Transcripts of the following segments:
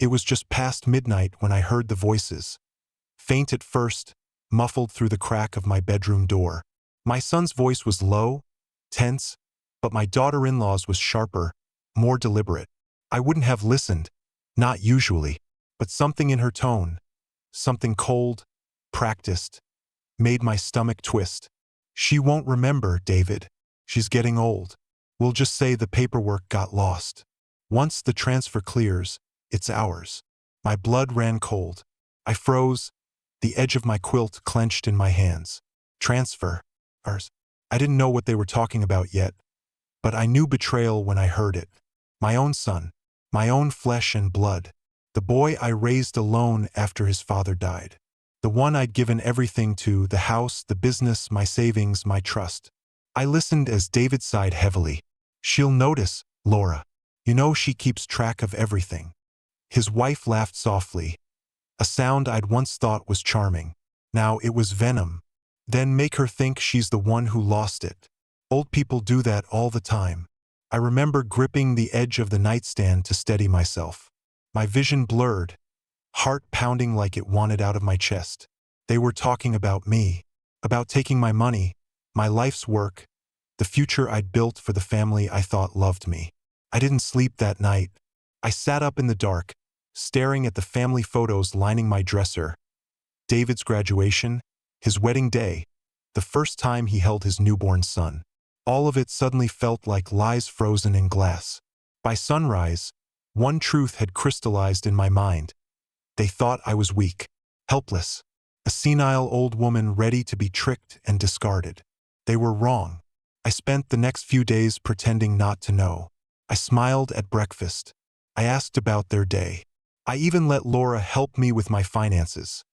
It was just past midnight when I heard the voices. Faint at first, muffled through the crack of my bedroom door. My son's voice was low, tense, but my daughter-in-law's was sharper, more deliberate. I wouldn't have listened, not usually, but something in her tone, something cold, practiced, made my stomach twist. She won't remember, David. She's getting old. We'll just say the paperwork got lost. Once the transfer clears, it's ours. My blood ran cold. I froze, the edge of my quilt clenched in my hands. Transfer. Ours. I didn't know what they were talking about yet, but I knew betrayal when I heard it. My own son, my own flesh and blood, the boy I raised alone after his father died. The one I'd given everything to, the house, the business, my savings, my trust. I listened as David sighed heavily. She'll notice, Laura. You know she keeps track of everything. His wife laughed softly, a sound I'd once thought was charming. Now it was venom. Then make her think she's the one who lost it. Old people do that all the time. I remember gripping the edge of the nightstand to steady myself. My vision blurred, heart pounding like it wanted out of my chest. They were talking about me, about taking my money, my life's work, the future I'd built for the family I thought loved me. I didn't sleep that night. I sat up in the dark, staring at the family photos lining my dresser. David's graduation, his wedding day, the first time he held his newborn son. All of it suddenly felt like lies frozen in glass. By sunrise, one truth had crystallized in my mind. They thought I was weak, helpless, a senile old woman ready to be tricked and discarded. They were wrong. I spent the next few days pretending not to know. I smiled at breakfast. I asked about their day. I even let Laura help me with my finances,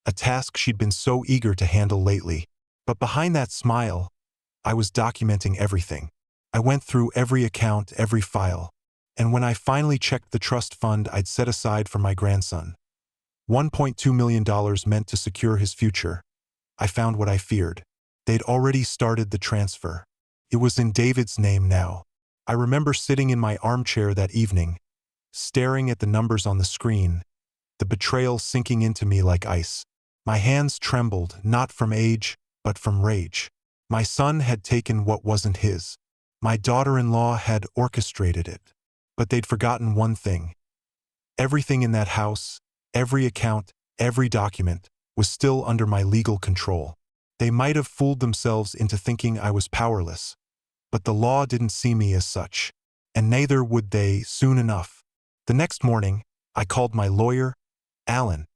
a task she'd been so eager to handle lately. But behind that smile, I was documenting everything. I went through every account, every file, and when I finally checked the trust fund I'd set aside for my grandson, $1.2 million meant to secure his future, I found what I feared. They'd already started the transfer. It was in David's name now. I remember sitting in my armchair that evening, staring at the numbers on the screen, the betrayal sinking into me like ice. My hands trembled, not from age, but from rage. My son had taken what wasn't his. My daughter-in-law had orchestrated it. But they'd forgotten one thing. Everything in that house, every account, every document, was still under my legal control. They might have fooled themselves into thinking I was powerless, but the law didn't see me as such, and neither would they soon enough. The next morning, I called my lawyer, Alan,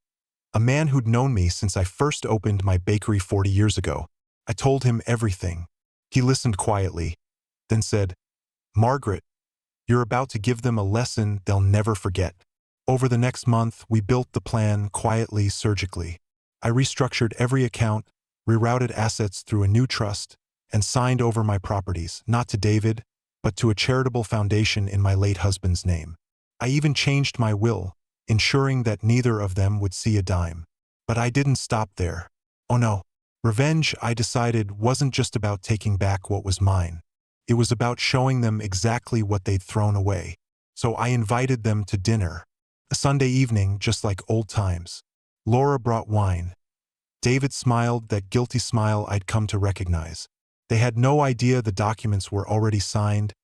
a man who'd known me since I first opened my bakery 40 years ago. I told him everything. He listened quietly, then said, "Margaret, you're about to give them a lesson they'll never forget." Over the next month, we built the plan quietly, surgically. I restructured every account, rerouted assets through a new trust, and signed over my properties, not to David, but to a charitable foundation in my late husband's name. I even changed my will, ensuring that neither of them would see a dime. But I didn't stop there. Oh no. Revenge, I decided, wasn't just about taking back what was mine. It was about showing them exactly what they'd thrown away. So I invited them to dinner. A Sunday evening, just like old times. Laura brought wine. David smiled, that guilty smile I'd come to recognize. They had no idea the documents were already signed,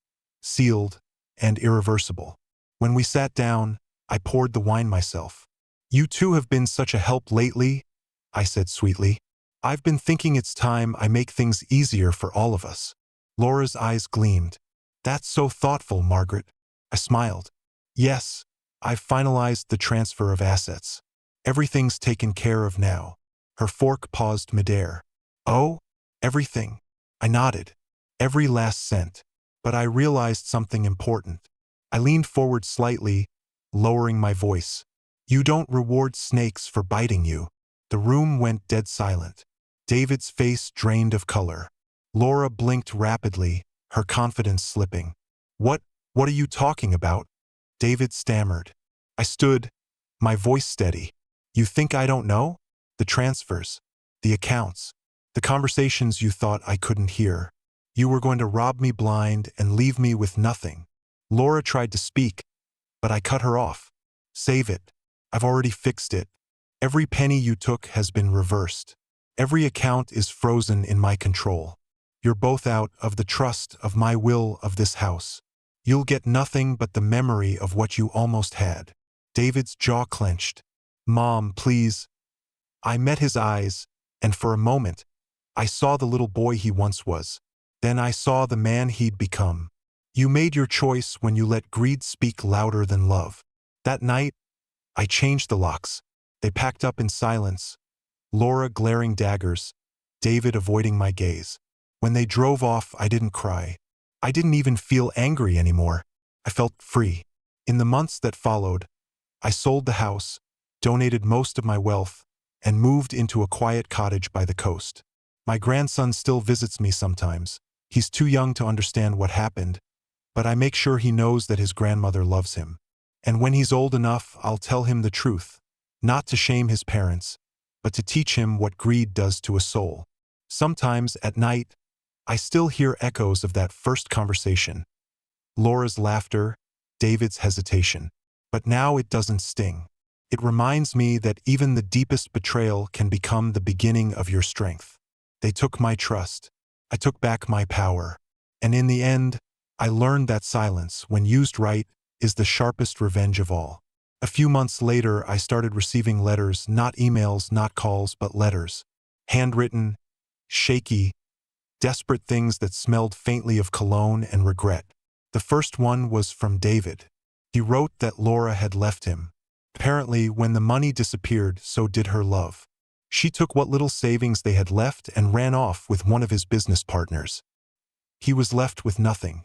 sealed, and irreversible. When we sat down, I poured the wine myself. "You two have been such a help lately," I said sweetly. "I've been thinking it's time I make things easier for all of us." Laura's eyes gleamed. "That's so thoughtful, Margaret." I smiled. "Yes, I've finalized the transfer of assets. Everything's taken care of now." Her fork paused midair. "Oh, everything?" I nodded. "Every last cent." But I realized something important. I leaned forward slightly, lowering my voice. "You don't reward snakes for biting you." The room went dead silent. David's face drained of color. Laura blinked rapidly, her confidence slipping. What are you talking about?" David stammered. I stood, my voice steady. "You think I don't know? The transfers, the accounts, the conversations you thought I couldn't hear. You were going to rob me blind and leave me with nothing." Laura tried to speak, but I cut her off. Save it. I've already fixed it. Every penny you took has been reversed. Every account is frozen in my control. You're both out of the trust of my will of this house. You'll get nothing but the memory of what you almost had. David's jaw clenched. Mom, please. I met his eyes, and for a moment, I saw the little boy he once was. Then I saw the man he'd become. You made your choice when you let greed speak louder than love. That night, I changed the locks. They packed up in silence, Laura glaring daggers, David avoiding my gaze. When they drove off, I didn't cry. I didn't even feel angry anymore. I felt free. In the months that followed, I sold the house, donated most of my wealth, and moved into a quiet cottage by the coast. My grandson still visits me sometimes. He's too young to understand what happened, but I make sure he knows that his grandmother loves him. And when he's old enough, I'll tell him the truth, not to shame his parents, but to teach him what greed does to a soul. Sometimes, at night, I still hear echoes of that first conversation. Laura's laughter, David's hesitation. But now it doesn't sting. It reminds me that even the deepest betrayal can become the beginning of your strength. They took my trust. I took back my power. And in the end, I learned that silence, when used right, is the sharpest revenge of all. A few months later, I started receiving letters, not emails, not calls, but letters. Handwritten, shaky, desperate things that smelled faintly of cologne and regret. The first one was from David. He wrote that Laura had left him. Apparently, when the money disappeared, so did her love. She took what little savings they had left and ran off with one of his business partners. He was left with nothing.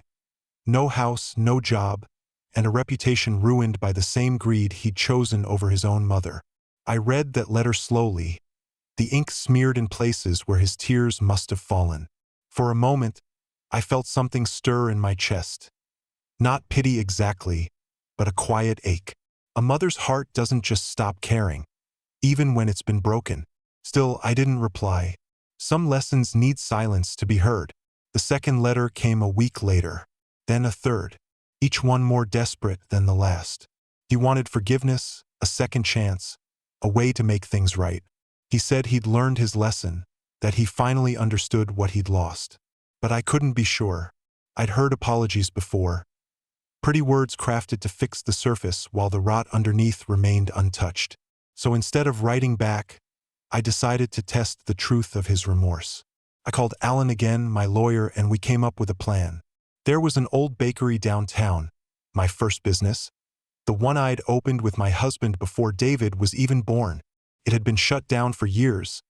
No house, no job, and a reputation ruined by the same greed he'd chosen over his own mother. I read that letter slowly, the ink smeared in places where his tears must have fallen. For a moment, I felt something stir in my chest. Not pity exactly, but a quiet ache. A mother's heart doesn't just stop caring, even when it's been broken. Still, I didn't reply. Some lessons need silence to be heard. The second letter came a week later, then a third, each one more desperate than the last. He wanted forgiveness, a second chance, a way to make things right. He said he'd learned his lesson, that he finally understood what he'd lost. But I couldn't be sure. I'd heard apologies before, pretty words crafted to fix the surface while the rot underneath remained untouched. So instead of writing back, I decided to test the truth of his remorse. I called Alan again, my lawyer, and we came up with a plan. There was an old bakery downtown, my first business, the one I'd opened with my husband before David was even born. It had been shut down for years,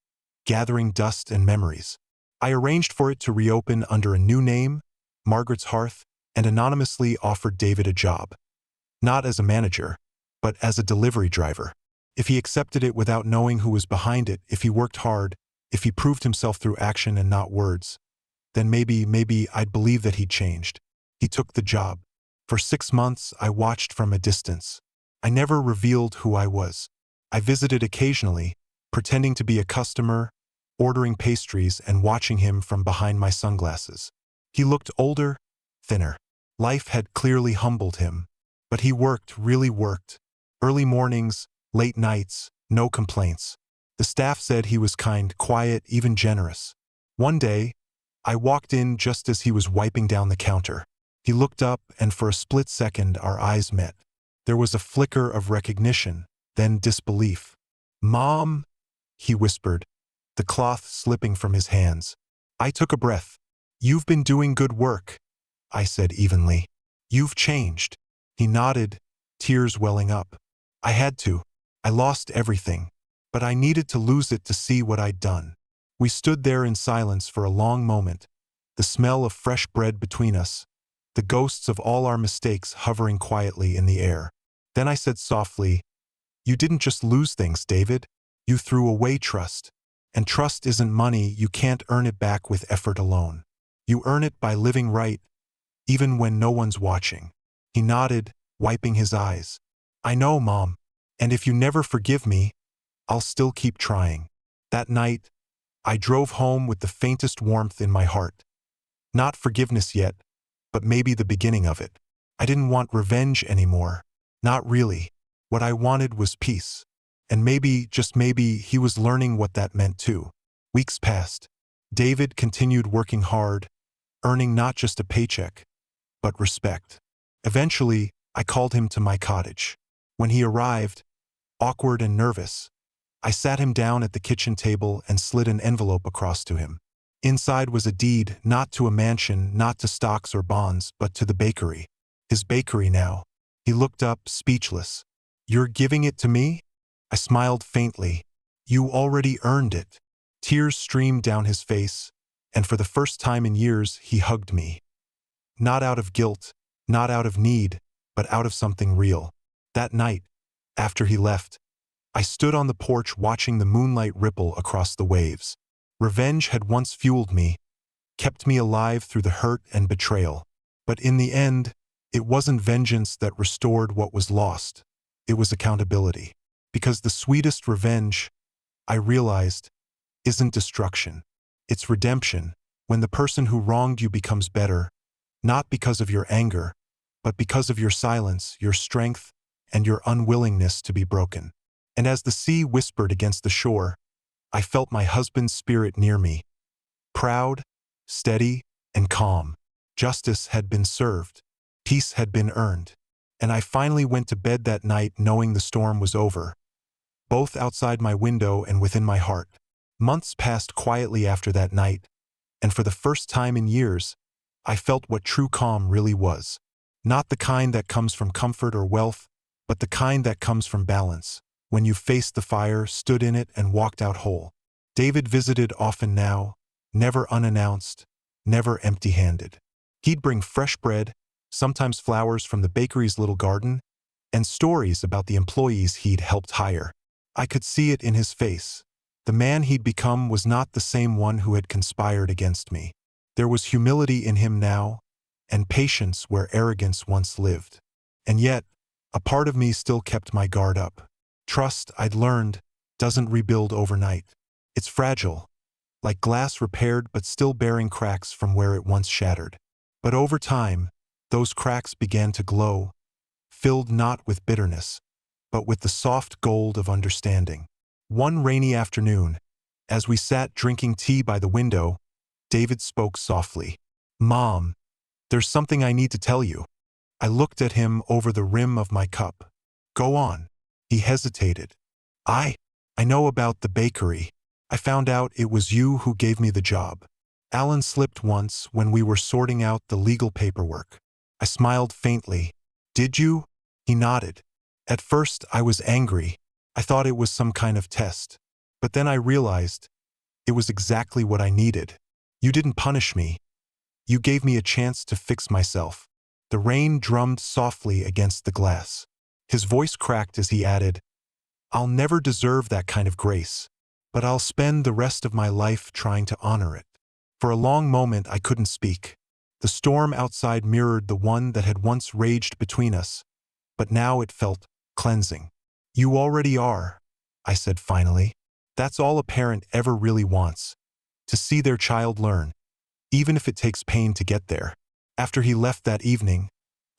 gathering dust and memories. I arranged for it to reopen under a new name, Margaret's Hearth, and anonymously offered David a job. Not as a manager, but as a delivery driver. If he accepted it without knowing who was behind it, if he worked hard, if he proved himself through action and not words, then maybe I'd believe that he'd changed. He took the job. For 6 months, I watched from a distance. I never revealed who I was. I visited occasionally, pretending to be a customer, ordering pastries and watching him from behind my sunglasses. He looked older, thinner. Life had clearly humbled him. But he worked, really worked. Early mornings, late nights, no complaints. The staff said he was kind, quiet, even generous. One day, I walked in just as he was wiping down the counter. He looked up, and for a split second our eyes met. There was a flicker of recognition, then disbelief. "Mom," he whispered, the cloth slipping from his hands. I took a breath. "You've been doing good work," I said evenly. "You've changed." He nodded, tears welling up. I had to. I lost everything. But I needed to lose it to see what I'd done. We stood there in silence for a long moment, the smell of fresh bread between us, the ghosts of all our mistakes hovering quietly in the air. Then I said softly, "You didn't just lose things, David. You threw away trust. And trust isn't money. You can't earn it back with effort alone. You earn it by living right, even when no one's watching." He nodded, wiping his eyes. "I know, Mom. And if you never forgive me, I'll still keep trying." That night, I drove home with the faintest warmth in my heart. Not forgiveness yet, but maybe the beginning of it. I didn't want revenge anymore. Not really. What I wanted was peace. And maybe, just maybe, he was learning what that meant too. Weeks passed. David continued working hard, earning not just a paycheck, but respect. Eventually, I called him to my cottage. When he arrived, awkward and nervous, I sat him down at the kitchen table and slid an envelope across to him. Inside was a deed, not to a mansion, not to stocks or bonds, but to the bakery. His bakery now. He looked up, speechless. "You're giving it to me?" I smiled faintly. "You already earned it." Tears streamed down his face, and for the first time in years he hugged me. Not out of guilt, not out of need, but out of something real. That night, after he left, I stood on the porch watching the moonlight ripple across the waves. Revenge had once fueled me, kept me alive through the hurt and betrayal. But in the end, it wasn't vengeance that restored what was lost. It was accountability. Because the sweetest revenge, I realized, isn't destruction. It's redemption, when the person who wronged you becomes better, not because of your anger, but because of your silence, your strength, and your unwillingness to be broken. And as the sea whispered against the shore, I felt my husband's spirit near me. Proud, steady, and calm. Justice had been served. Peace had been earned. And I finally went to bed that night knowing the storm was over, both outside my window and within my heart. Months passed quietly after that night, and for the first time in years, I felt what true calm really was. Not the kind that comes from comfort or wealth, but the kind that comes from balance. When you faced the fire, stood in it, and walked out whole. David visited often now, never unannounced, never empty-handed. He'd bring fresh bread, sometimes flowers from the bakery's little garden, and stories about the employees he'd helped hire. I could see it in his face. The man he'd become was not the same one who had conspired against me. There was humility in him now, and patience where arrogance once lived. And yet, a part of me still kept my guard up. Trust, I'd learned, doesn't rebuild overnight. It's fragile, like glass repaired but still bearing cracks from where it once shattered. But over time, those cracks began to glow, filled not with bitterness, but with the soft gold of understanding. One rainy afternoon, as we sat drinking tea by the window, David spoke softly. "Mom, there's something I need to tell you." I looked at him over the rim of my cup. "Go on." He hesitated. I know about the bakery. I found out it was you who gave me the job. Alan slipped once when we were sorting out the legal paperwork." I smiled faintly. "Did you?" He nodded. "At first, I was angry. I thought it was some kind of test. But then I realized it was exactly what I needed. You didn't punish me. You gave me a chance to fix myself." The rain drummed softly against the glass. His voice cracked as he added, "I'll never deserve that kind of grace, but I'll spend the rest of my life trying to honor it." For a long moment I couldn't speak. The storm outside mirrored the one that had once raged between us, but now it felt cleansing. "You already are," I said finally. "That's all a parent ever really wants, to see their child learn, even if it takes pain to get there." After he left that evening,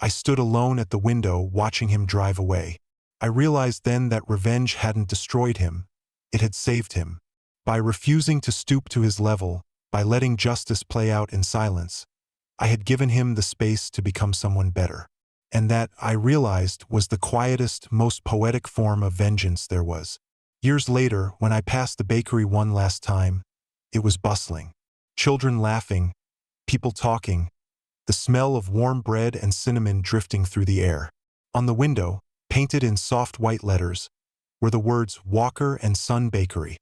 I stood alone at the window watching him drive away. I realized then that revenge hadn't destroyed him, it had saved him. By refusing to stoop to his level, by letting justice play out in silence, I had given him the space to become someone better. And that, I realized, was the quietest, most poetic form of vengeance there was. Years later, when I passed the bakery one last time, it was bustling. Children laughing, people talking, the smell of warm bread and cinnamon drifting through the air. On the window, painted in soft white letters, were the words Walker and Son Bakery,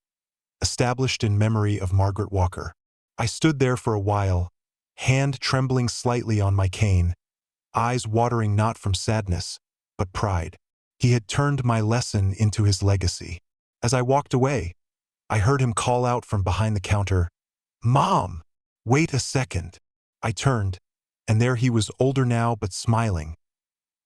established in memory of Margaret Walker. I stood there for a while, hand trembling slightly on my cane, eyes watering not from sadness, but pride. He had turned my lesson into his legacy. As I walked away, I heard him call out from behind the counter, "Mom, wait a second." I turned, and there he was, older now but smiling.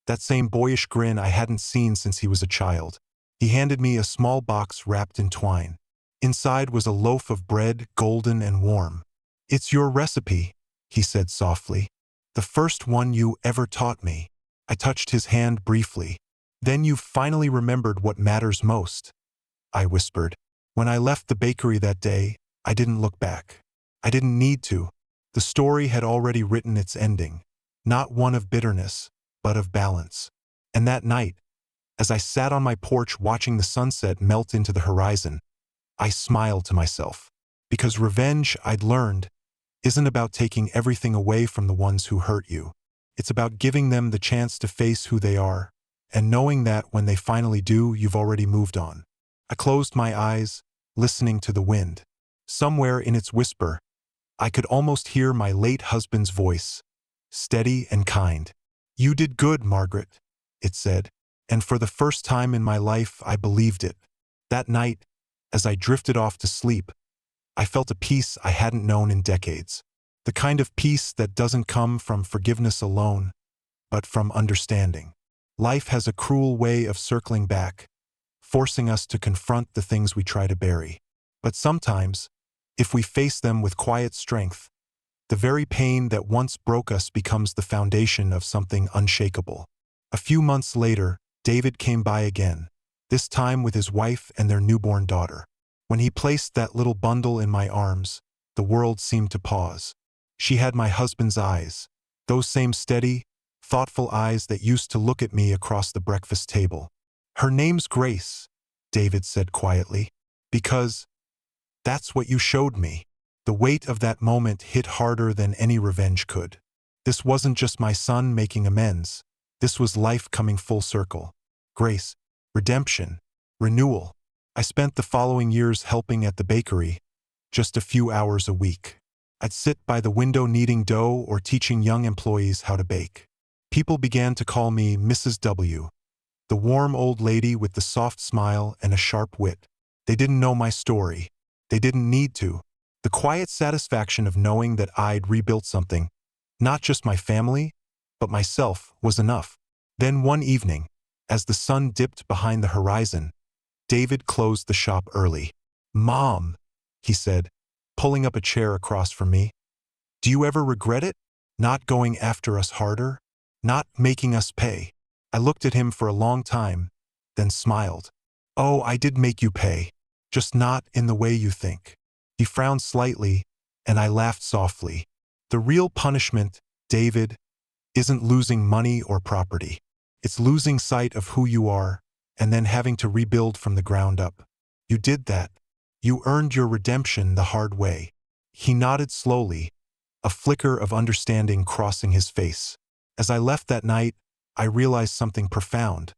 That same boyish grin I hadn't seen since he was a child. He handed me a small box wrapped in twine. Inside was a loaf of bread, golden and warm. "It's your recipe," he said softly. "The first one you ever taught me." I touched his hand briefly. Then you finally remembered what matters most, I whispered. When I left the bakery that day, I didn't look back. I didn't need to. The story had already written its ending, not one of bitterness, but of balance. And that night, as I sat on my porch watching the sunset melt into the horizon, I smiled to myself. Because revenge, I'd learned, isn't about taking everything away from the ones who hurt you. It's about giving them the chance to face who they are, and knowing that when they finally do, you've already moved on. I closed my eyes, listening to the wind. Somewhere in its whisper, I could almost hear my late husband's voice, steady and kind. "You did good, Margaret," it said, and for the first time in my life I believed it. That night, as I drifted off to sleep, I felt a peace I hadn't known in decades. The kind of peace that doesn't come from forgiveness alone, but from understanding. Life has a cruel way of circling back, forcing us to confront the things we try to bury. But sometimes, if we face them with quiet strength, the very pain that once broke us becomes the foundation of something unshakable. A few months later, David came by again, this time with his wife and their newborn daughter. When he placed that little bundle in my arms, the world seemed to pause. She had my husband's eyes, those same steady, thoughtful eyes that used to look at me across the breakfast table. "Her name's Grace," David said quietly, "because that's what you showed me." The weight of that moment hit harder than any revenge could. This wasn't just my son making amends. This was life coming full circle. Grace, redemption, renewal. I spent the following years helping at the bakery, just a few hours a week. I'd sit by the window kneading dough or teaching young employees how to bake. People began to call me Mrs. W, the warm old lady with the soft smile and a sharp wit. They didn't know my story. They didn't need to. The quiet satisfaction of knowing that I'd rebuilt something, not just my family, but myself, was enough. Then one evening, as the sun dipped behind the horizon, David closed the shop early. "Mom," he said, pulling up a chair across from me, "do you ever regret it? Not going after us harder? Not making us pay?" I looked at him for a long time, then smiled. "Oh, I did make you pay, just not in the way you think." He frowned slightly, and I laughed softly. "The real punishment, David, isn't losing money or property. It's losing sight of who you are, and then having to rebuild from the ground up. You did that. You earned your redemption the hard way." He nodded slowly, a flicker of understanding crossing his face. As I left that night, I realized something profound.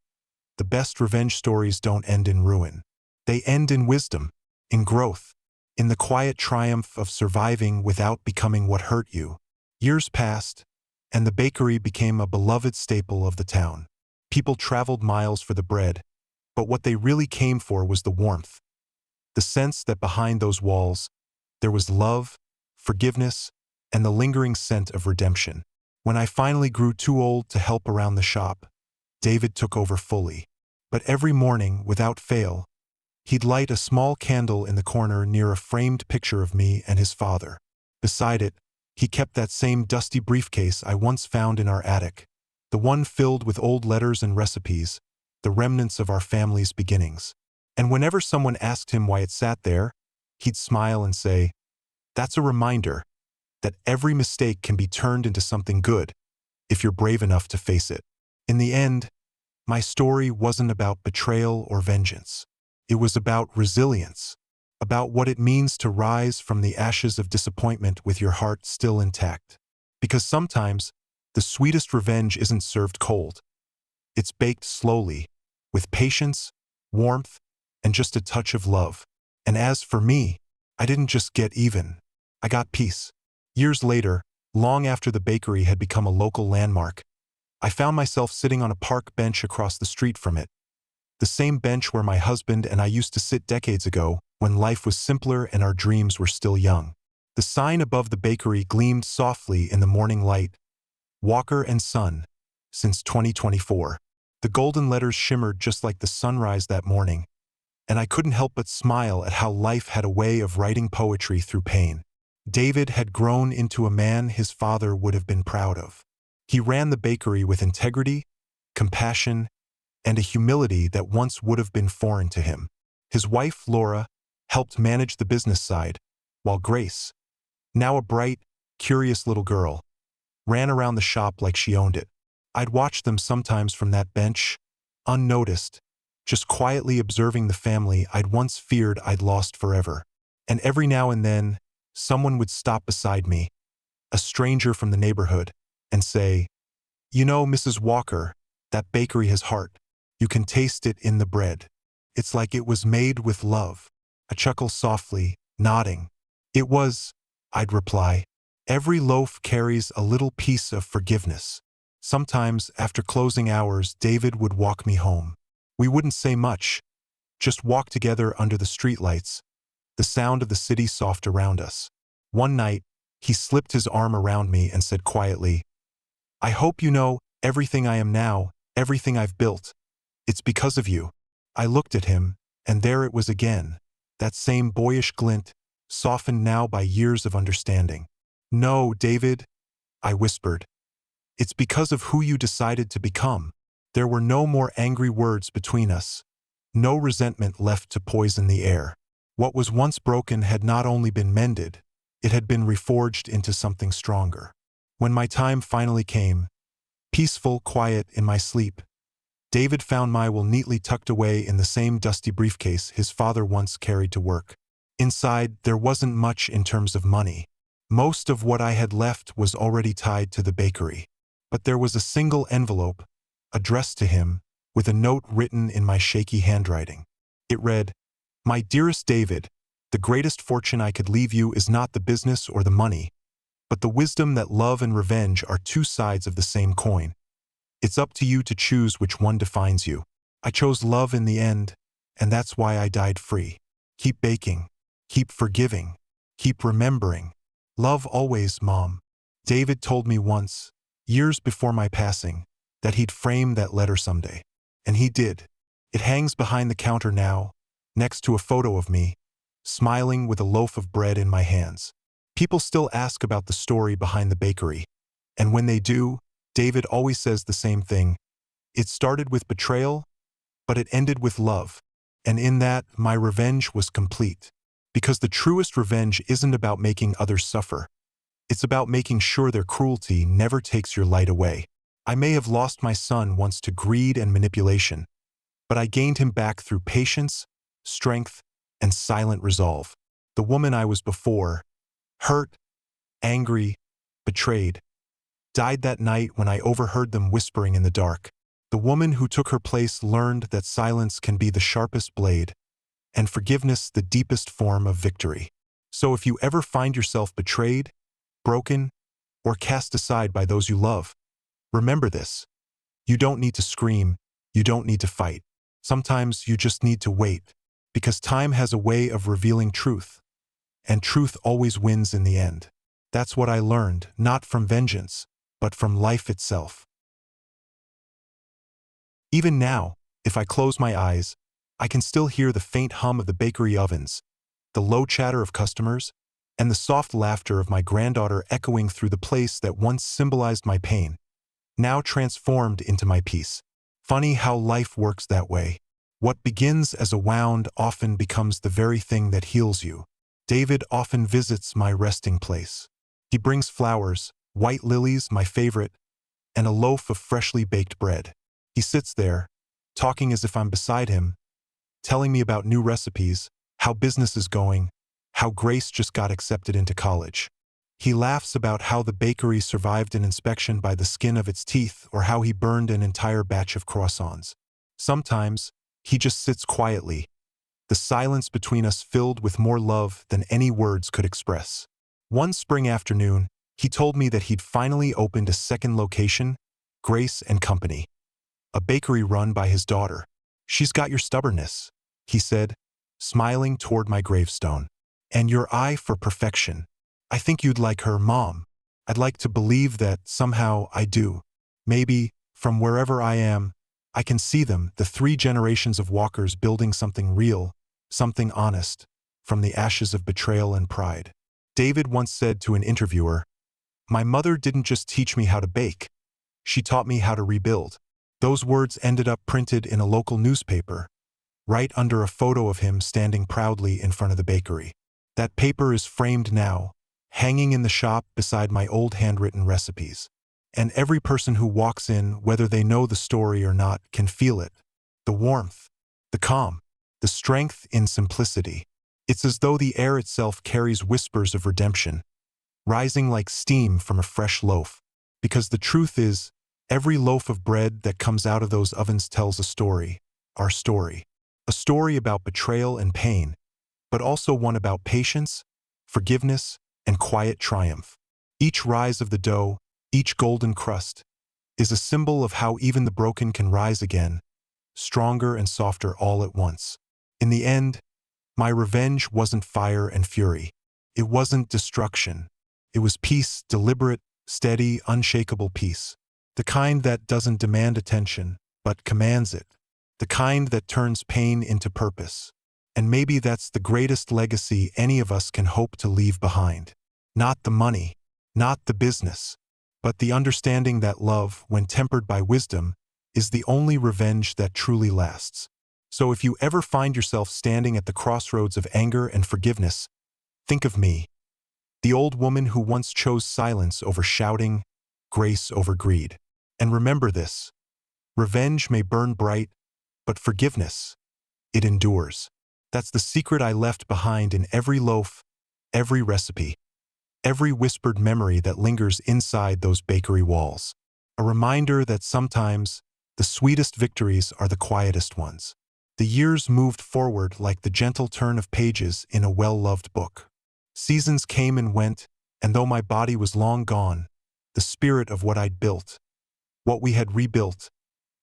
The best revenge stories don't end in ruin. They end in wisdom, in growth, in the quiet triumph of surviving without becoming what hurt you. Years passed, and the bakery became a beloved staple of the town. People traveled miles for the bread, but what they really came for was the warmth. The sense that behind those walls, there was love, forgiveness, and the lingering scent of redemption. When I finally grew too old to help around the shop, David took over fully. But every morning, without fail, he'd light a small candle in the corner near a framed picture of me and his father. Beside it, he kept that same dusty briefcase I once found in our attic, the one filled with old letters and recipes, the remnants of our family's beginnings. And whenever someone asked him why it sat there, he'd smile and say, "That's a reminder that every mistake can be turned into something good if you're brave enough to face it." In the end, my story wasn't about betrayal or vengeance. It was about resilience, about what it means to rise from the ashes of disappointment with your heart still intact. Because sometimes, the sweetest revenge isn't served cold. It's baked slowly, with patience, warmth, and just a touch of love. And as for me, I didn't just get even. I got peace. Years later, long after the bakery had become a local landmark, I found myself sitting on a park bench across the street from it. The same bench where my husband and I used to sit decades ago, when life was simpler and our dreams were still young. The sign above the bakery gleamed softly in the morning light, "Walker and Son, since 2024. The golden letters shimmered just like the sunrise that morning, and I couldn't help but smile at how life had a way of writing poetry through pain. David had grown into a man his father would have been proud of. He ran the bakery with integrity, compassion, and a humility that once would have been foreign to him. His wife, Laura, helped manage the business side, while Grace, now a bright, curious little girl, ran around the shop like she owned it. I'd watch them sometimes from that bench, unnoticed, just quietly observing the family I'd once feared I'd lost forever. And every now and then, someone would stop beside me, a stranger from the neighborhood, and say, "You know, Mrs. Walker, that bakery has heart. You can taste it in the bread. It's like it was made with love." I chuckle softly, nodding. "It was," I'd reply. "Every loaf carries a little piece of forgiveness." Sometimes, after closing hours, David would walk me home. We wouldn't say much, just walk together under the streetlights, the sound of the city soft around us. One night, he slipped his arm around me and said quietly, "I hope you know everything I am now, everything I've built. It's because of you." I looked at him, and there it was again, that same boyish glint, softened now by years of understanding. "No, David," I whispered. "It's because of who you decided to become." There were no more angry words between us, no resentment left to poison the air. What was once broken had not only been mended, it had been reforged into something stronger. When my time finally came, peaceful, quiet in my sleep, David found my will neatly tucked away in the same dusty briefcase his father once carried to work. Inside, there wasn't much in terms of money. Most of what I had left was already tied to the bakery. But there was a single envelope, addressed to him, with a note written in my shaky handwriting. It read, "My dearest David, the greatest fortune I could leave you is not the business or the money, but the wisdom that love and revenge are two sides of the same coin. It's up to you to choose which one defines you. I chose love in the end, and that's why I died free. Keep baking, keep forgiving, keep remembering. Love always, Mom." David told me once, years before my passing, that he'd frame that letter someday. And he did. It hangs behind the counter now, next to a photo of me, smiling with a loaf of bread in my hands. People still ask about the story behind the bakery. And when they do, David always says the same thing. It started with betrayal, but it ended with love. And in that, my revenge was complete. Because the truest revenge isn't about making others suffer. It's about making sure their cruelty never takes your light away. I may have lost my son once to greed and manipulation, but I gained him back through patience, strength, and silent resolve. The woman I was before, hurt, angry, betrayed, died that night when I overheard them whispering in the dark. The woman who took her place learned that silence can be the sharpest blade, and forgiveness the deepest form of victory. So if you ever find yourself betrayed, broken, or cast aside by those you love, remember this. You don't need to scream, you don't need to fight. Sometimes you just need to wait, because time has a way of revealing truth, and truth always wins in the end. That's what I learned, not from vengeance, but from life itself. Even now, if I close my eyes, I can still hear the faint hum of the bakery ovens, the low chatter of customers, and the soft laughter of my granddaughter echoing through the place that once symbolized my pain, now transformed into my peace. Funny how life works that way. What begins as a wound often becomes the very thing that heals you. David often visits my resting place. He brings flowers, white lilies, my favorite, and a loaf of freshly baked bread. He sits there, talking as if I'm beside him, telling me about new recipes, how business is going, how Grace just got accepted into college. He laughs about how the bakery survived an inspection by the skin of its teeth or how he burned an entire batch of croissants. Sometimes, he just sits quietly, the silence between us filled with more love than any words could express. One spring afternoon, he told me that he'd finally opened a second location, Grace and Company, a bakery run by his daughter. "She's got your stubbornness," he said, smiling toward my gravestone, "and your eye for perfection. I think you'd like her, Mom." I'd like to believe that somehow I do. Maybe, from wherever I am, I can see them, the 3 generations of Walkers building something real, something honest, from the ashes of betrayal and pride. David once said to an interviewer, "My mother didn't just teach me how to bake. She taught me how to rebuild." Those words ended up printed in a local newspaper, right under a photo of him standing proudly in front of the bakery. That paper is framed now, hanging in the shop beside my old handwritten recipes. And every person who walks in, whether they know the story or not, can feel it. The warmth, the calm, the strength in simplicity. It's as though the air itself carries whispers of redemption, rising like steam from a fresh loaf. Because the truth is, every loaf of bread that comes out of those ovens tells a story, our story. A story about betrayal and pain, but also one about patience, forgiveness, and quiet triumph. Each rise of the dough, each golden crust, is a symbol of how even the broken can rise again, stronger and softer all at once. In the end, my revenge wasn't fire and fury. It wasn't destruction. It was peace, deliberate, steady, unshakable peace. The kind that doesn't demand attention, but commands it. The kind that turns pain into purpose. And maybe that's the greatest legacy any of us can hope to leave behind. Not the money, not the business, but the understanding that love, when tempered by wisdom, is the only revenge that truly lasts. So if you ever find yourself standing at the crossroads of anger and forgiveness, think of me, the old woman who once chose silence over shouting, grace over greed. And remember this: revenge may burn bright, but forgiveness, it endures. That's the secret I left behind in every loaf, every recipe, every whispered memory that lingers inside those bakery walls. A reminder that sometimes the sweetest victories are the quietest ones. The years moved forward like the gentle turn of pages in a well-loved book. Seasons came and went, and though my body was long gone, the spirit of what I'd built, what we had rebuilt,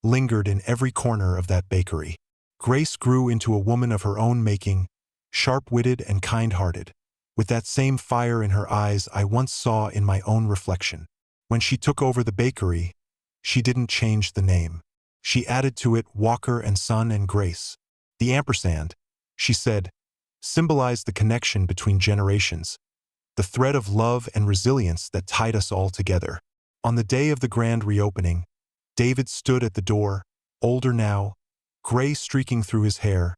lingered in every corner of that bakery. Grace grew into a woman of her own making, sharp-witted and kind-hearted, with that same fire in her eyes I once saw in my own reflection. When she took over the bakery, she didn't change the name. She added to it Walker and Son and Grace. The ampersand, she said, symbolized the connection between generations, the thread of love and resilience that tied us all together. On the day of the grand reopening, David stood at the door, older now, gray streaking through his hair,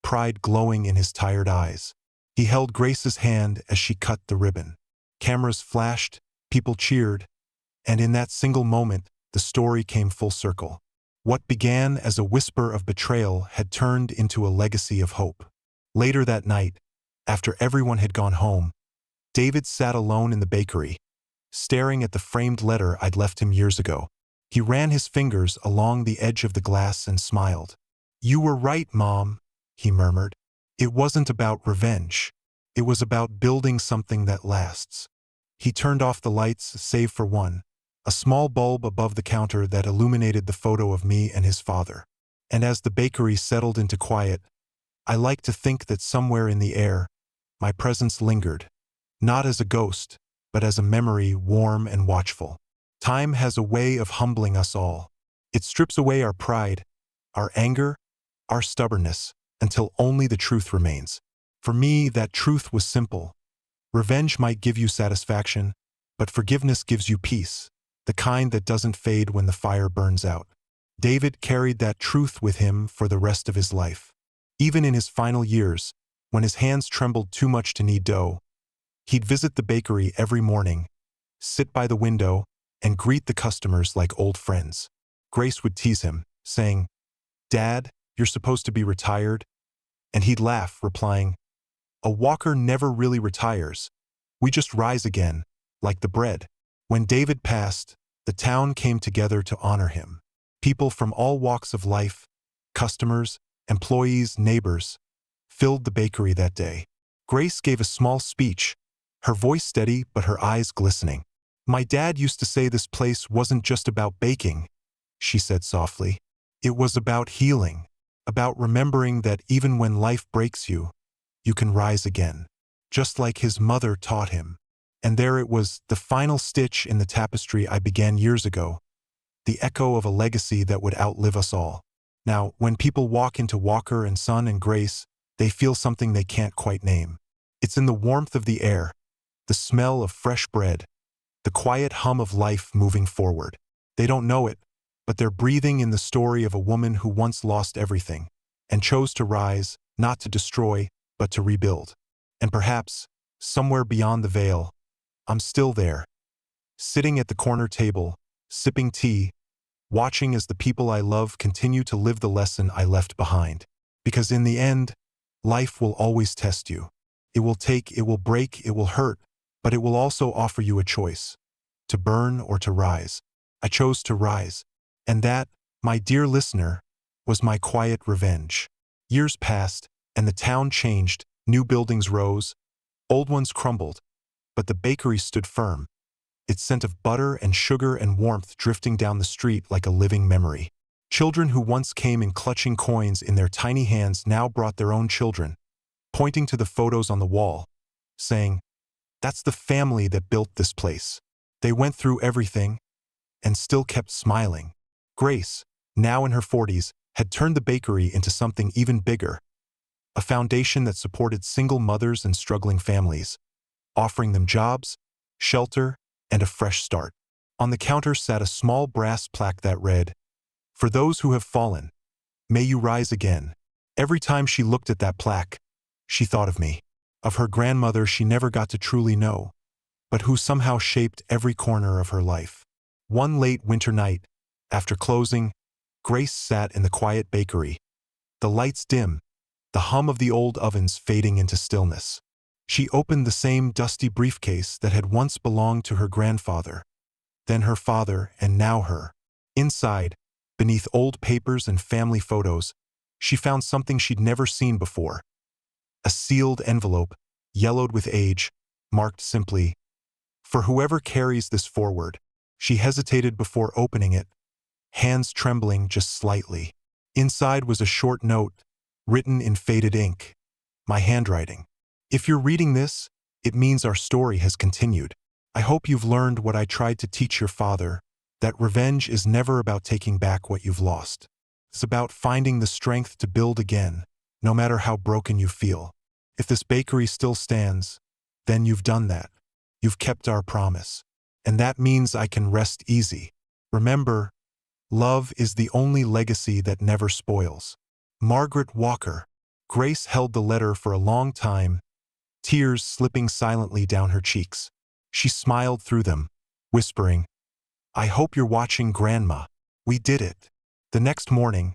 pride glowing in his tired eyes. He held Grace's hand as she cut the ribbon. Cameras flashed, people cheered, and in that single moment, the story came full circle. What began as a whisper of betrayal had turned into a legacy of hope. Later that night, after everyone had gone home, David sat alone in the bakery, staring at the framed letter I'd left him years ago. He ran his fingers along the edge of the glass and smiled. "You were right, Mom," he murmured. "It wasn't about revenge. It was about building something that lasts." He turned off the lights, save for one, a small bulb above the counter that illuminated the photo of me and his father. And as the bakery settled into quiet, I like to think that somewhere in the air, my presence lingered, not as a ghost, but as a memory warm and watchful. Time has a way of humbling us all. It strips away our pride, our anger, our stubbornness, until only the truth remains. For me, that truth was simple. Revenge might give you satisfaction, but forgiveness gives you peace, the kind that doesn't fade when the fire burns out. David carried that truth with him for the rest of his life. Even in his final years, when his hands trembled too much to knead dough, he'd visit the bakery every morning, sit by the window, and greet the customers like old friends. Grace would tease him, saying, "Dad, you're supposed to be retired?" And he'd laugh, replying, "A walker never really retires. We just rise again, like the bread." When David passed, the town came together to honor him. People from all walks of life, customers, employees, neighbors, filled the bakery that day. Grace gave a small speech, her voice steady but her eyes glistening. "My dad used to say this place wasn't just about baking," she said softly. "It was about healing, about remembering that even when life breaks you, you can rise again, just like his mother taught him." And there it was, the final stitch in the tapestry I began years ago, the echo of a legacy that would outlive us all. Now, when people walk into Walker and Son and Grace, they feel something they can't quite name. It's in the warmth of the air, the smell of fresh bread, the quiet hum of life moving forward. They don't know it, but they're breathing in the story of a woman who once lost everything and chose to rise, not to destroy, but to rebuild. And perhaps, somewhere beyond the veil, I'm still there, sitting at the corner table, sipping tea, watching as the people I love continue to live the lesson I left behind. Because in the end, life will always test you. It will take, it will break, it will hurt, but it will also offer you a choice, to burn or to rise. I chose to rise, and that, my dear listener, was my quiet revenge. Years passed, and the town changed, new buildings rose, old ones crumbled, but the bakery stood firm, its scent of butter and sugar and warmth drifting down the street like a living memory. Children who once came in clutching coins in their tiny hands now brought their own children, pointing to the photos on the wall, saying, "That's the family that built this place. They went through everything and still kept smiling." Grace, now in her 40s, had turned the bakery into something even bigger, a foundation that supported single mothers and struggling families, offering them jobs, shelter, and a fresh start. On the counter sat a small brass plaque that read, "For those who have fallen, may you rise again." Every time she looked at that plaque, she thought of me, of her grandmother she never got to truly know, but who somehow shaped every corner of her life. One late winter night, after closing, Grace sat in the quiet bakery, the lights dim, the hum of the old ovens fading into stillness. She opened the same dusty briefcase that had once belonged to her grandfather, then her father, and now her. Inside, beneath old papers and family photos, she found something she'd never seen before. A sealed envelope, yellowed with age, marked simply, "For whoever carries this forward." She hesitated before opening it, hands trembling just slightly. Inside was a short note, written in faded ink. My handwriting. "If you're reading this, it means our story has continued. I hope you've learned what I tried to teach your father, that revenge is never about taking back what you've lost. It's about finding the strength to build again, no matter how broken you feel. If this bakery still stands, then you've done that. You've kept our promise. And that means I can rest easy. Remember, love is the only legacy that never spoils." Margaret Walker. Grace held the letter for a long time, tears slipping silently down her cheeks. She smiled through them, whispering, "I hope you're watching, Grandma. We did it." The next morning,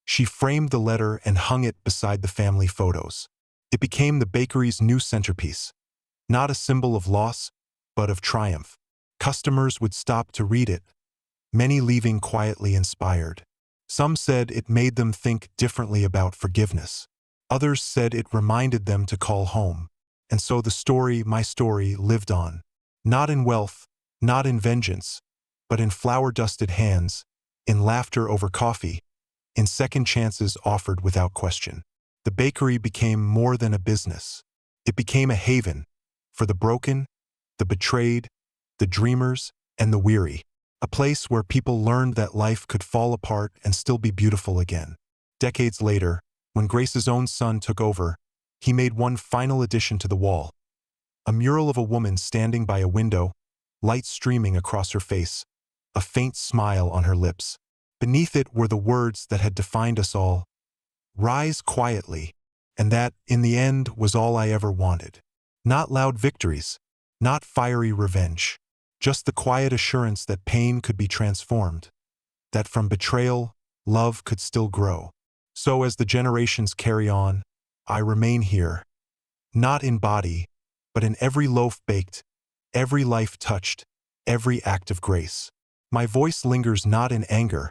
she framed the letter and hung it beside the family photos. It became the bakery's new centerpiece, not a symbol of loss, but of triumph. Customers would stop to read it, many leaving quietly inspired. Some said it made them think differently about forgiveness. Others said it reminded them to call home. And so the story, my story, lived on. Not in wealth, not in vengeance, but in flour-dusted hands, in laughter over coffee, in second chances offered without question. The bakery became more than a business. It became a haven for the broken, the betrayed, the dreamers, and the weary. A place where people learned that life could fall apart and still be beautiful again. Decades later, when Grace's own son took over, he made one final addition to the wall. A mural of a woman standing by a window, light streaming across her face, a faint smile on her lips. Beneath it were the words that had defined us all, "Rise quietly," and that, in the end, was all I ever wanted. Not loud victories, not fiery revenge, just the quiet assurance that pain could be transformed, that from betrayal, love could still grow. So as the generations carry on, I remain here, not in body, but in every loaf baked, every life touched, every act of grace. My voice lingers not in anger,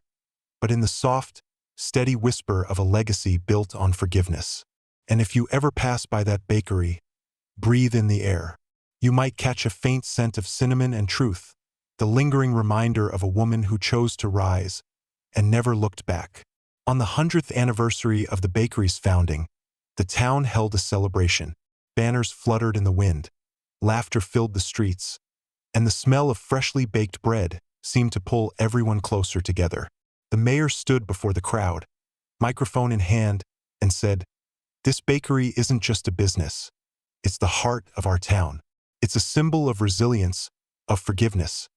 but in the soft, steady whisper of a legacy built on forgiveness. And if you ever pass by that bakery, breathe in the air. You might catch a faint scent of cinnamon and truth, the lingering reminder of a woman who chose to rise and never looked back. On the 100th anniversary of the bakery's founding, the town held a celebration. Banners fluttered in the wind, laughter filled the streets, and the smell of freshly baked bread seemed to pull everyone closer together. The mayor stood before the crowd, microphone in hand, and said, "This bakery isn't just a business. It's the heart of our town. It's a symbol of resilience, of forgiveness,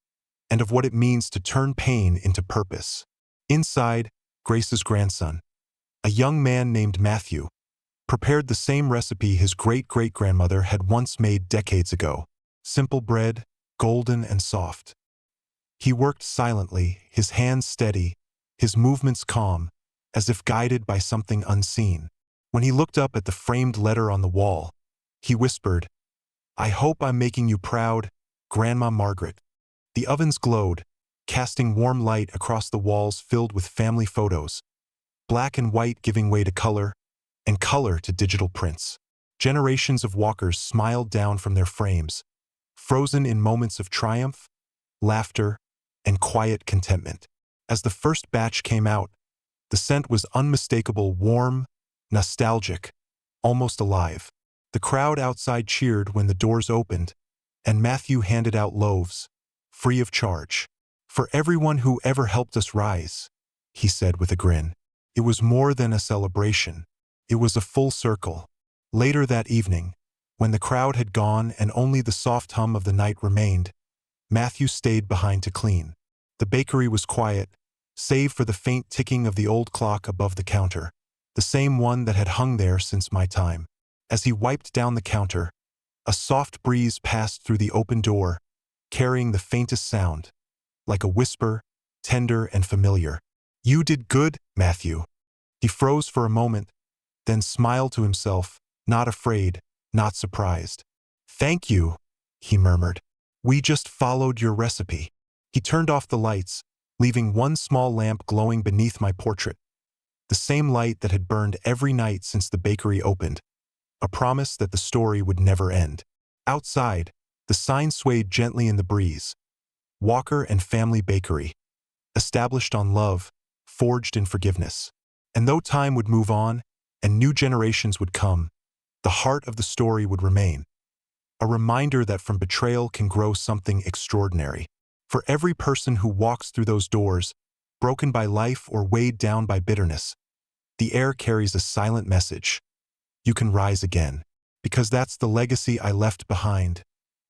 and of what it means to turn pain into purpose." Inside, Grace's grandson, a young man named Matthew, prepared the same recipe his great-great-grandmother had once made decades ago. Simple bread, golden and soft. He worked silently, his hands steady, his movements calm, as if guided by something unseen. When he looked up at the framed letter on the wall, he whispered, "I hope I'm making you proud, Grandma Margaret." The ovens glowed, casting warm light across the walls filled with family photos, black and white giving way to color, and color to digital prints. Generations of walkers smiled down from their frames, frozen in moments of triumph, laughter, and quiet contentment. As the first batch came out, the scent was unmistakable, warm, nostalgic, almost alive. The crowd outside cheered when the doors opened, and Matthew handed out loaves, free of charge. "For everyone who ever helped us rise," he said with a grin. It was more than a celebration. It was a full circle. Later that evening, when the crowd had gone and only the soft hum of the night remained, Matthew stayed behind to clean. The bakery was quiet, save for the faint ticking of the old clock above the counter, the same one that had hung there since my time. As he wiped down the counter, a soft breeze passed through the open door, carrying the faintest sound, like a whisper, tender and familiar. "You did good, Matthew." He froze for a moment, then smiled to himself, not afraid, not surprised. "Thank you," he murmured. "We just followed your recipe." He turned off the lights, leaving one small lamp glowing beneath my portrait, the same light that had burned every night since the bakery opened, a promise that the story would never end. Outside, the sign swayed gently in the breeze. Walker and Family Bakery, established on love, forged in forgiveness. And though time would move on, and new generations would come, the heart of the story would remain. A reminder that from betrayal can grow something extraordinary. For every person who walks through those doors, broken by life or weighed down by bitterness, the air carries a silent message. You can rise again. Because that's the legacy I left behind.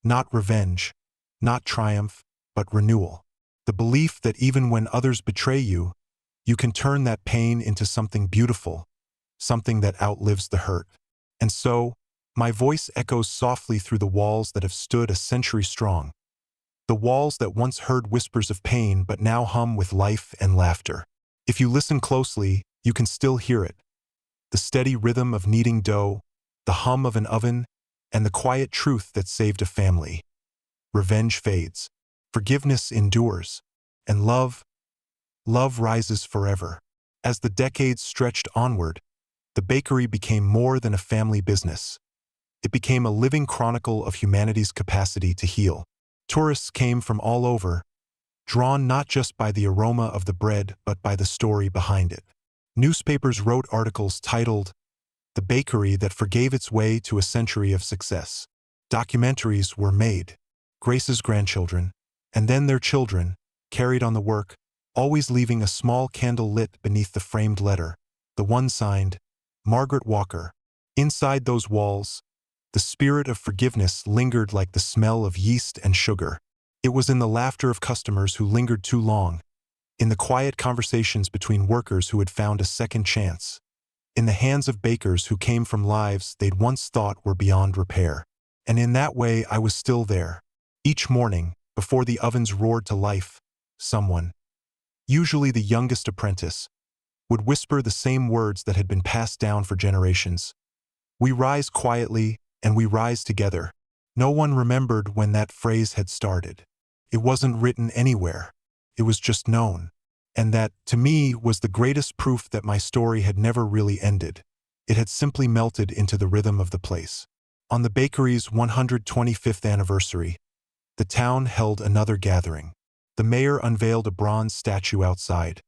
Not revenge, not triumph, but renewal. The belief that even when others betray you, you can turn that pain into something beautiful, something that outlives the hurt. And so, my voice echoes softly through the walls that have stood a century strong. The walls that once heard whispers of pain but now hum with life and laughter. If you listen closely, you can still hear it. The steady rhythm of kneading dough, the hum of an oven, and the quiet truth that saved a family. Revenge fades, forgiveness endures, and love rises forever. As the decades stretched onward, the bakery became more than a family business. It became a living chronicle of humanity's capacity to heal. Tourists came from all over, drawn not just by the aroma of the bread but by the story behind it. Newspapers wrote articles titled, "The Bakery That Forgave Its Way to a Century of Success." Documentaries were made. Grace's grandchildren, and then their children, carried on the work, always leaving a small candle lit beneath the framed letter, the one signed, Margaret Walker. Inside those walls, the spirit of forgiveness lingered like the smell of yeast and sugar. It was in the laughter of customers who lingered too long, in the quiet conversations between workers who had found a second chance, in the hands of bakers who came from lives they'd once thought were beyond repair. And in that way I was still there. Each morning, before the ovens roared to life, someone, usually the youngest apprentice, would whisper the same words that had been passed down for generations. "We rise quietly, and we rise together." No one remembered when that phrase had started. It wasn't written anywhere. It was just known. And that, to me, was the greatest proof that my story had never really ended. It had simply melted into the rhythm of the place. On the bakery's 125th anniversary, the town held another gathering. The mayor unveiled a bronze statue outside.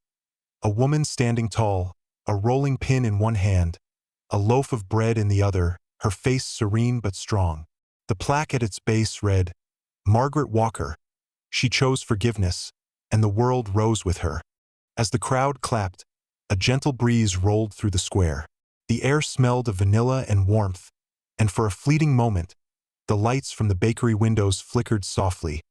A woman standing tall, a rolling pin in one hand, a loaf of bread in the other, her face serene but strong. The plaque at its base read, "Margaret Walker. She chose forgiveness, and the world rose with her." As the crowd clapped, a gentle breeze rolled through the square. The air smelled of vanilla and warmth, and for a fleeting moment, the lights from the bakery windows flickered softly,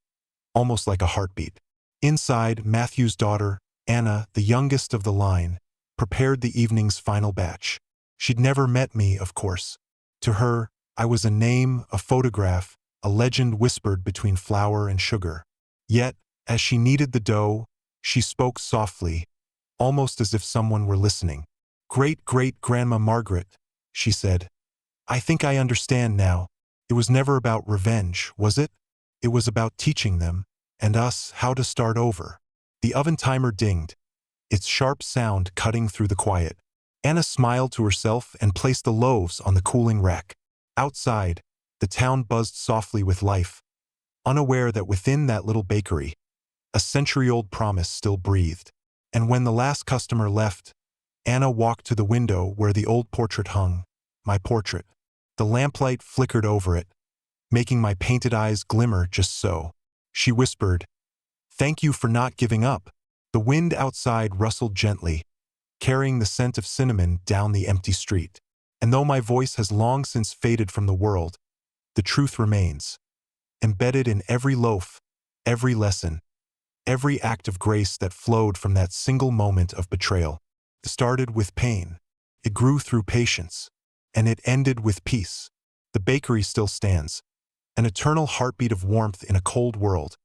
almost like a heartbeat. Inside, Matthew's daughter, Anna, the youngest of the line, prepared the evening's final batch. She'd never met me, of course. To her, I was a name, a photograph, a legend whispered between flour and sugar. Yet, as she kneaded the dough, she spoke softly, almost as if someone were listening. "Great-great-grandma Margaret," she said. "I think I understand now. It was never about revenge, was it? It was about teaching them, and us, how to start over." The oven timer dinged, its sharp sound cutting through the quiet. Anna smiled to herself and placed the loaves on the cooling rack. Outside, the town buzzed softly with life, unaware that within that little bakery, a century-old promise still breathed. And when the last customer left, Anna walked to the window where the old portrait hung, my portrait. The lamplight flickered over it, making my painted eyes glimmer just so. She whispered, "Thank you for not giving up." The wind outside rustled gently, carrying the scent of cinnamon down the empty street. And though my voice has long since faded from the world, the truth remains. Embedded in every loaf, every lesson, every act of grace that flowed from that single moment of betrayal. It started with pain, it grew through patience, and it ended with peace. The bakery still stands, an eternal heartbeat of warmth in a cold world,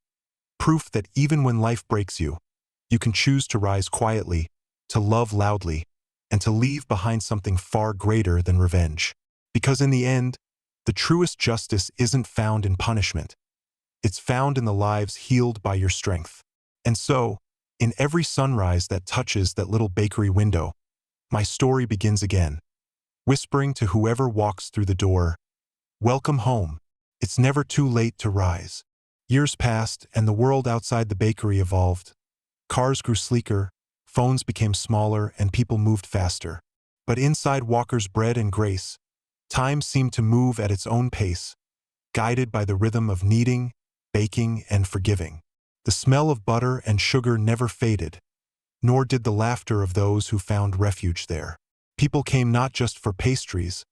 proof that even when life breaks you, you can choose to rise quietly, to love loudly, and to leave behind something far greater than revenge. Because in the end, the truest justice isn't found in punishment. It's found in the lives healed by your strength. And so, in every sunrise that touches that little bakery window, my story begins again, whispering to whoever walks through the door, "Welcome home. It's never too late to rise." Years passed, and the world outside the bakery evolved. Cars grew sleeker, phones became smaller, and people moved faster. But inside Walker's Bread and Grace, time seemed to move at its own pace, guided by the rhythm of kneading, baking, and forgiving. The smell of butter and sugar never faded, nor did the laughter of those who found refuge there. People came not just for pastries,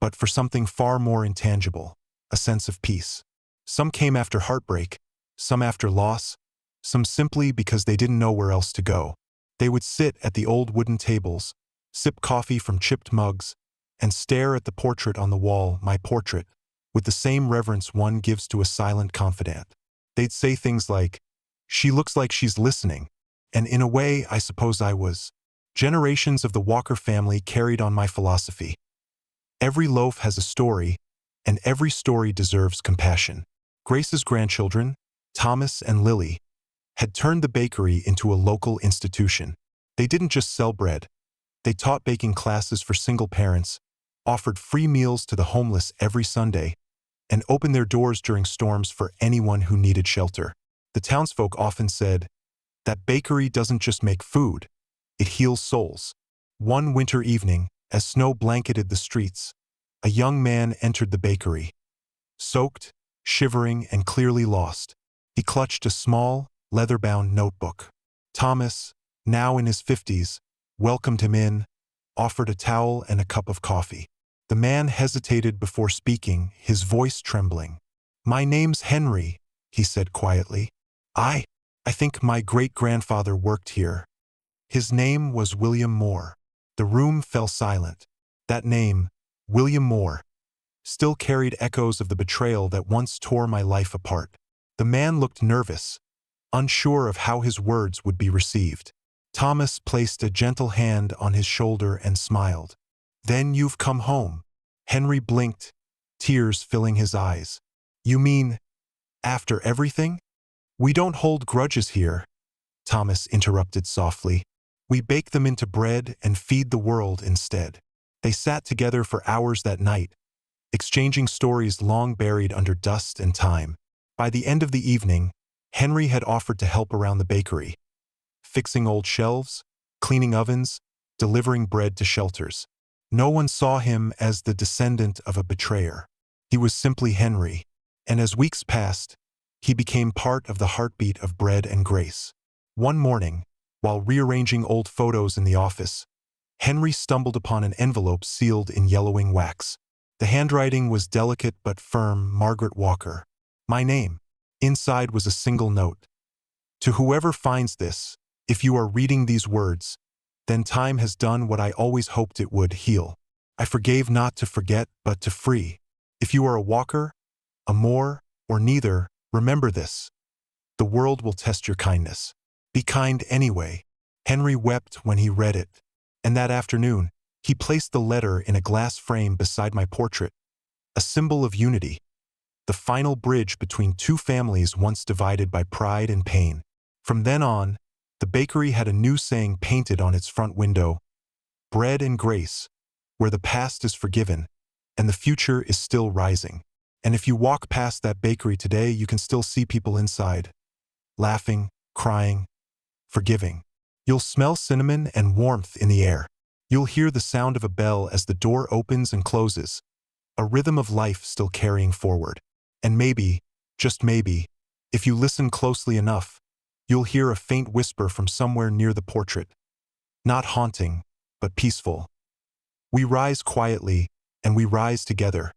but for something far more intangible, a sense of peace. Some came after heartbreak, some after loss, some simply because they didn't know where else to go. They would sit at the old wooden tables, sip coffee from chipped mugs, and stare at the portrait on the wall, my portrait, with the same reverence one gives to a silent confidant. They'd say things like, "She looks like she's listening," and in a way, I suppose I was. Generations of the Walker family carried on my philosophy. Every loaf has a story, and every story deserves compassion. Grace's grandchildren, Thomas and Lily, had turned the bakery into a local institution. They didn't just sell bread. They taught baking classes for single parents, offered free meals to the homeless every Sunday, and opened their doors during storms for anyone who needed shelter. The townsfolk often said, "That bakery doesn't just make food, it heals souls." One winter evening, as snow blanketed the streets, a young man entered the bakery. Soaked, shivering, and clearly lost, he clutched a small, leather-bound notebook. Thomas, now in his 50s, welcomed him in, offered a towel and a cup of coffee. The man hesitated before speaking, his voice trembling. "My name's Henry," he said quietly. I think my great-grandfather worked here." His name was William Moore. The room fell silent. That name, William Moore, still carried echoes of the betrayal that once tore my life apart. The man looked nervous, unsure of how his words would be received. Thomas placed a gentle hand on his shoulder and smiled. "Then you've come home." Henry blinked, tears filling his eyes. "You mean, after everything?" "We don't hold grudges here," Thomas interrupted softly. "We bake them into bread and feed the world instead." They sat together for hours that night, exchanging stories long buried under dust and time. By the end of the evening, Henry had offered to help around the bakery, fixing old shelves, cleaning ovens, delivering bread to shelters. No one saw him as the descendant of a betrayer. He was simply Henry, and as weeks passed, he became part of the heartbeat of Bread and Grace. One morning, while rearranging old photos in the office, Henry stumbled upon an envelope sealed in yellowing wax. The handwriting was delicate but firm, Margaret Walker. My name. Inside was a single note. "To whoever finds this, If you are reading these words, then time has done what I always hoped it would: heal. I forgave not to forget, but to free. If you are a walker, a moor, or neither, remember this: the world will test your kindness. Be kind anyway. Henry wept when he read it, and that afternoon, he placed the letter in a glass frame beside my portrait, a symbol of unity, the final bridge between two families once divided by pride and pain. From then on, the bakery had a new saying painted on its front window: bread and grace, where the past is forgiven and the future is still rising. And if you walk past that bakery today, you can still see people inside, laughing, crying, forgiving. You'll smell cinnamon and warmth in the air. You'll hear the sound of a bell as the door opens and closes, a rhythm of life still carrying forward. And maybe, just maybe, if you listen closely enough, you'll hear a faint whisper from somewhere near the portrait. Not haunting, but peaceful. We rise quietly, and we rise together.